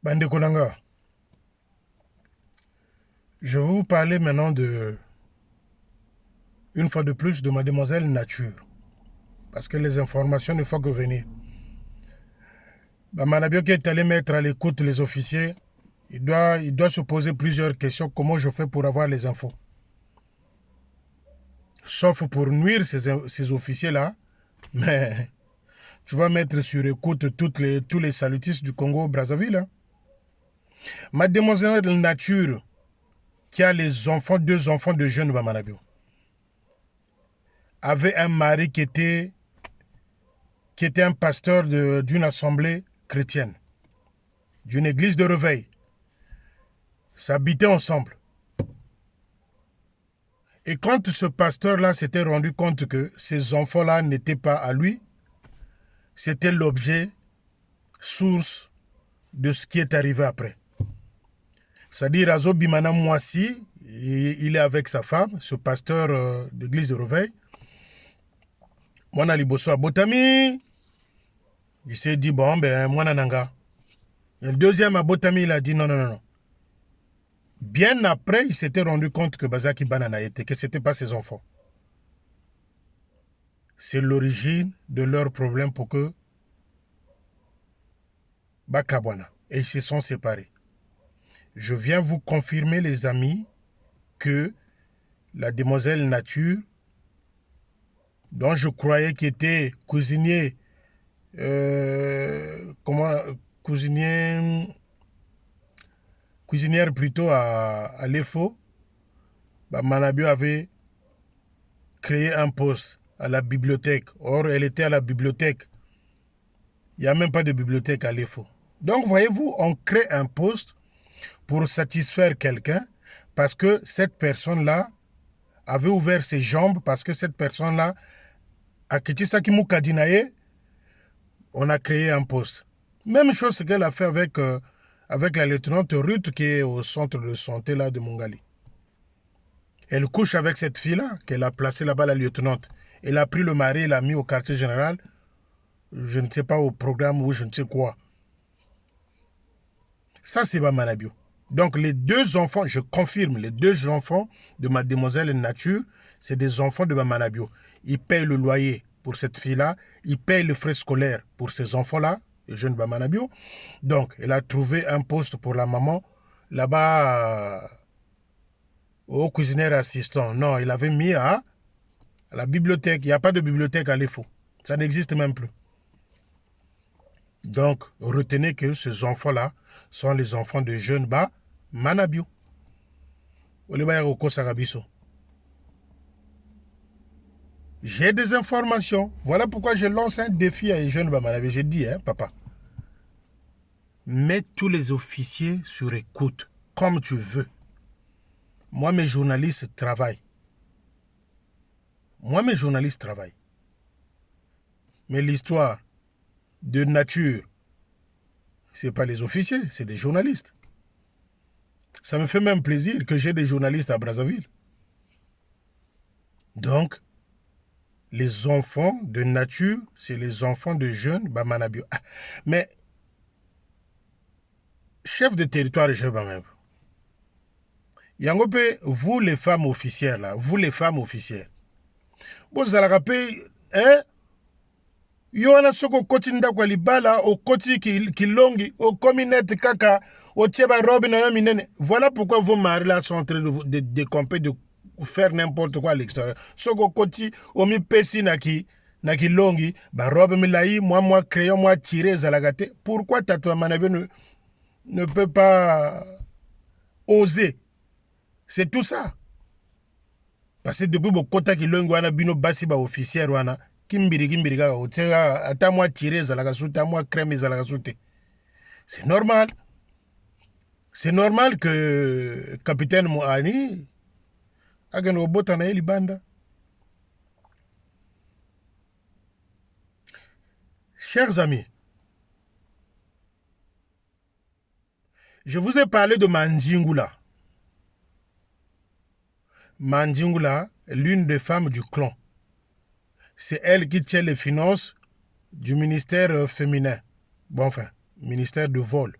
Bande Kolanga, je vais vous parler maintenant une fois de plus, de Mademoiselle Nature. Parce que les informations ne font que venir. Manabio qui est allé mettre à l'écoute les officiers, il doit se poser plusieurs questions. Comment je fais pour avoir les infos? Sauf pour nuire ces officiers-là. Mais tu vas mettre sur écoute tous les salutistes du Congo-Brazzaville. Hein? Mademoiselle Nature, qui a deux enfants de jeunes Bamanabio, avait un mari qui était un pasteur d'une assemblée chrétienne, d'une église de réveil. S'habitaient ensemble. Et quand ce pasteur-là s'était rendu compte que ces enfants-là n'étaient pas à lui, c'était l'objet, source de ce qui est arrivé après. C'est-à-dire, Azo Bimana Moissi, il est avec sa femme, ce pasteur d'église de réveil. Mwana Liboso Abotami, il s'est dit, bon, ben, Mwana Nanga. Et le deuxième Abotami, il a dit, non, non, non, non. Bien après, il s'était rendu compte que Bazaki Banana était, que ce n'était pas ses enfants. C'est l'origine de leur problème pour que Bakabwana. Et ils se sont séparés. Je viens vous confirmer, les amis, que la demoiselle Nature, dont je croyais qu'il était cuisinier, cuisinière plutôt à l'EFO, Manabio avait créé un poste à la bibliothèque. Or, elle était à la bibliothèque. Il n'y a même pas de bibliothèque à l'EFO. Donc, voyez-vous, on crée un poste pour satisfaire quelqu'un parce que cette personne-là avait ouvert ses jambes, parce que cette personne-là, à Ketisaki Moukadinaye, on a créé un poste. Même chose qu'elle a fait avec la lieutenante Ruth qui est au centre de santé là de Mongali. Elle couche avec cette fille-là, qu'elle a placée là-bas, la lieutenante. Elle a pris le mari, elle l'a mis au quartier général, je ne sais pas, au programme ou je ne sais quoi. Ça, c'est Bamanabio. Donc, les deux enfants, je confirme, les deux enfants de Mademoiselle Nature, c'est des enfants de Bamanabio. Ils payent le loyer pour cette fille-là, ils payent les frais scolaires pour ces enfants-là, les jeunes Bamanabio. Donc, elle a trouvé un poste pour la maman, là-bas, au cuisinier assistant. Non, il avait mis à la bibliothèque. Il n'y a pas de bibliothèque à l'EFO. Ça n'existe même plus. Donc, retenez que ces enfants-là sont les enfants de jeunes bas Manabio. J'ai des informations. Voilà pourquoi je lance un défi à les jeunes bas Manabio. J'ai dit, hein, papa, mets tous les officiers sur écoute, comme tu veux. Moi, mes journalistes travaillent. Mais l'histoire de Nature, ce n'est pas les officiers, c'est des journalistes. Ça me fait même plaisir que j'ai des journalistes à Brazzaville. Donc, les enfants de Nature, c'est les enfants de jeunes Bamanabio. Ah, mais, chef de territoire, je vais Yangope, vous les femmes officières, là, vous les femmes officières, vous allez rappeler, hein? Yoana soko koti ndakwa libala, o koti kilongi, o kominette kaka, o tcheba robe na minene. Voilà pourquoi vos maris là sont en train de décomper, de faire n'importe quoi à l'extérieur. Soko koti, o mi pesi na kilongi, ba robe milai, moi crayon, moi tiré zalagate. Pourquoi Tatou Manabé ne peut pas oser? C'est tout ça. Parce que depuis le kota kilongi wana bino basi ba officier wana, kimbiri kaka otsenga ata moi tiré zalaka sute, moi crème zalaka sute. C'est normal. C'est normal que capitaine Moani agen obota na eli banda. Chers amis, je vous ai parlé de Mandjingula. Mandjingula est l'une des femmes du clan. C'est elle qui tient les finances du ministère féminin. Bon, enfin, ministère de vol.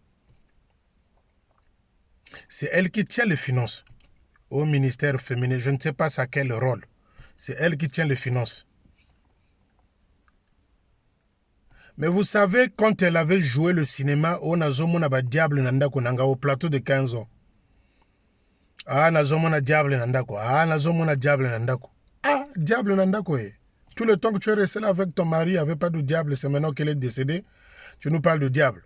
C'est elle qui tient les finances au ministère féminin. Je ne sais pas à quel rôle. C'est elle qui tient les finances. Mais vous savez, quand elle avait joué le cinéma, on a zomona diable nandako nanga au plateau de 15 ans. Ah, nazomona diable nandako. Ah, nazomona diable nandako. Ah, diable nandako. Tout le temps que tu es resté là avec ton mari, il n'y avait pas de diable. C'est maintenant qu'elle est décédée. Tu nous parles de diable.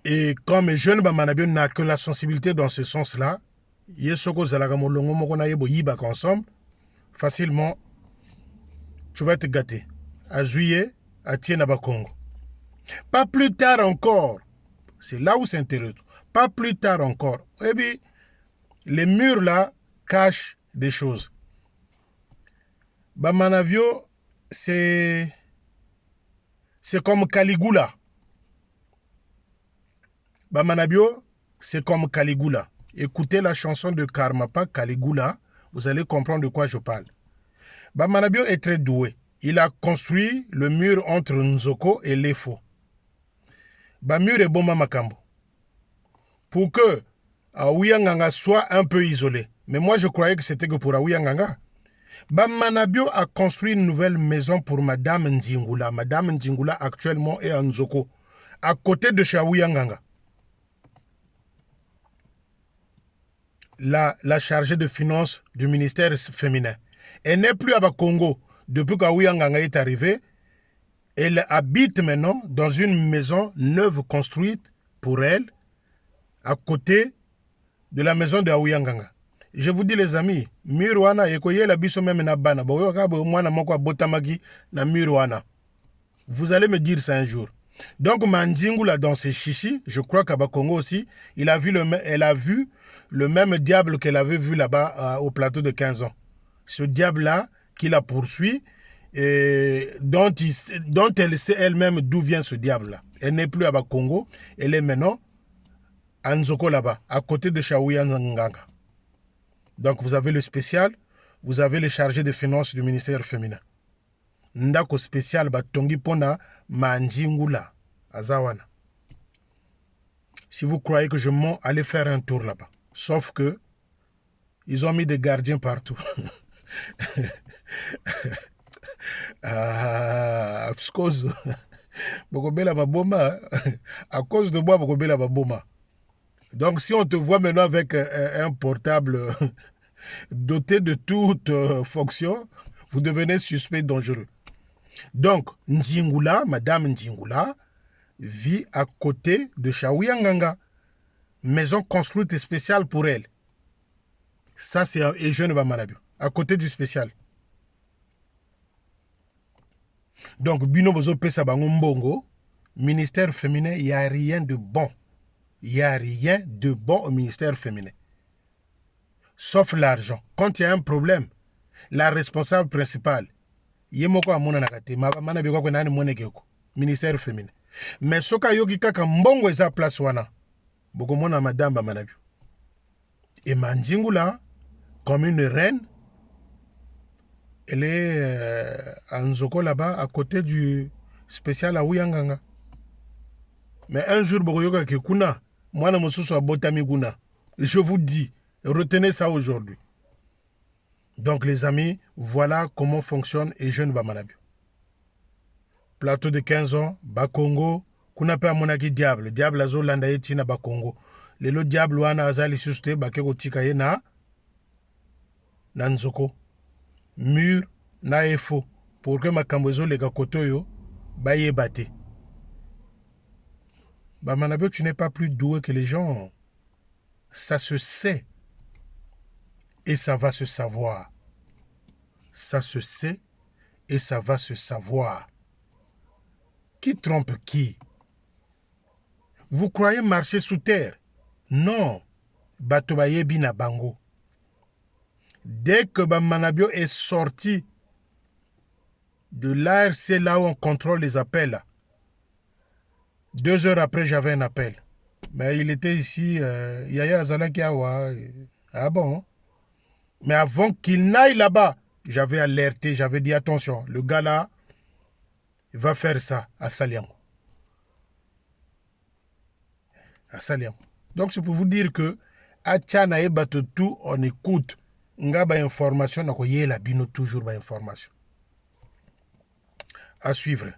Et comme jeune Bamanabio n'a que la sensibilité dans ce sens-là, ensemble, facilement, tu vas te gâter. À juillet, à Tienaba Congo. Pas plus tard encore, c'est là où c'est intéressant. Pas plus tard encore, eh bien, les murs là cachent des choses. Bamanavio, c'est comme Caligula. Bamanabio, c'est comme Caligula. Écoutez la chanson de Karmapa, Caligula, vous allez comprendre de quoi je parle. Bamanabio est très doué. Il a construit le mur entre Nzoko et Lefo. Bamur est bon Makambo. Pour que Aouyanganga soit un peu isolé. Mais moi, je croyais que c'était que pour Aouyanganga. Bamanabio a construit une nouvelle maison pour Madame Nzingula. Madame Nzingula, actuellement, est à Nzoko, à côté de chez Aouyanganga. La chargée de finances du ministère féminin. Elle n'est plus à Congo. Depuis qu'Aouyanganga est arrivé, elle habite maintenant dans une maison neuve construite pour elle, à côté de la maison de Aouyanganga. Je vous dis les amis, Mirwana ekoye la biso même na bana, mwana moko botamaki na Mirwana. Vous allez me dire ça un jour. Donc Mandingula dans ses chichis, je crois qu'à Congo aussi, elle a vu le même diable qu'elle avait vu là-bas au plateau de 15 ans. Ce diable-là qui la poursuit, et dont elle sait elle-même d'où vient ce diable-là. Elle n'est plus à Congo, elle est maintenant à Nzoko là-bas, à côté de Chaouya Nganga. Donc vous avez le spécial, vous avez les chargés des finances du ministère féminin. Ndako spécial batongi pona Mandingula Azawana. Si vous croyez que je mens, allez faire un tour là-bas. Sauf que ils ont mis des gardiens partout. À cause de moi, Bokobela Baboma. Donc, si on te voit maintenant avec un portable doté de toute fonction, vous devenez suspect dangereux. Donc, Nzingula, Madame Nzingula, vit à côté de Chaouyanganga. Maison construite spéciale pour elle. Ça, c'est un jeune Bamanabio, à côté du spécial. Donc, Bino Bozo Pesa Bangombongo, ministère féminin, il n'y a rien de bon. Il n'y a rien de bon au ministère féminin. Sauf l'argent. Quand il y a un problème, la responsable principale, Yemoko Amona Nakate, Manabiko Nani Monegeko, ministère féminin. Mais Soka Yogi Kaka Mbongo est à place wana. Bokomona Madame Bamanabio. Et Mandingula, comme une reine, elle est à Nzoko là-bas, à côté du spécial à Ouyanganga. Mais un jour, Bokoyoka Kekuna, moi, je vous dis, retenez ça aujourd'hui. Donc, les amis, voilà comment fonctionne et jeune Bamanabio. Plateau de 15 ans, Bakongo, Kunape Amonaki Diable, Diable Azo Landaye Tina Bakongo. Les lots Diable Wana Azali Suste, Bakego Tikaye na Nzoko. Mur, na efo, pour que ma kambozo les gakotoyo, baye bate. Bamanabio, tu n'es pas plus doué que les gens. Ça se sait. Et ça va se savoir. Ça se sait et ça va se savoir. Qui trompe qui? Vous croyez marcher sous terre? Non. Batobaye bina bango. Dès que Bamanabio est sorti de l'ARC, là où on contrôle les appels, 2 heures après, j'avais un appel. Mais il était ici, Yaya Azalakiawa. Ah bon? Mais avant qu'il n'aille là-bas, j'avais alerté, j'avais dit attention, le gars là, il va faire ça à Saliango. asaliam. Donc c'est pour vous dire que achana e bato tout on écoute nga ba information na ko yela bino toujours ba information à suivre.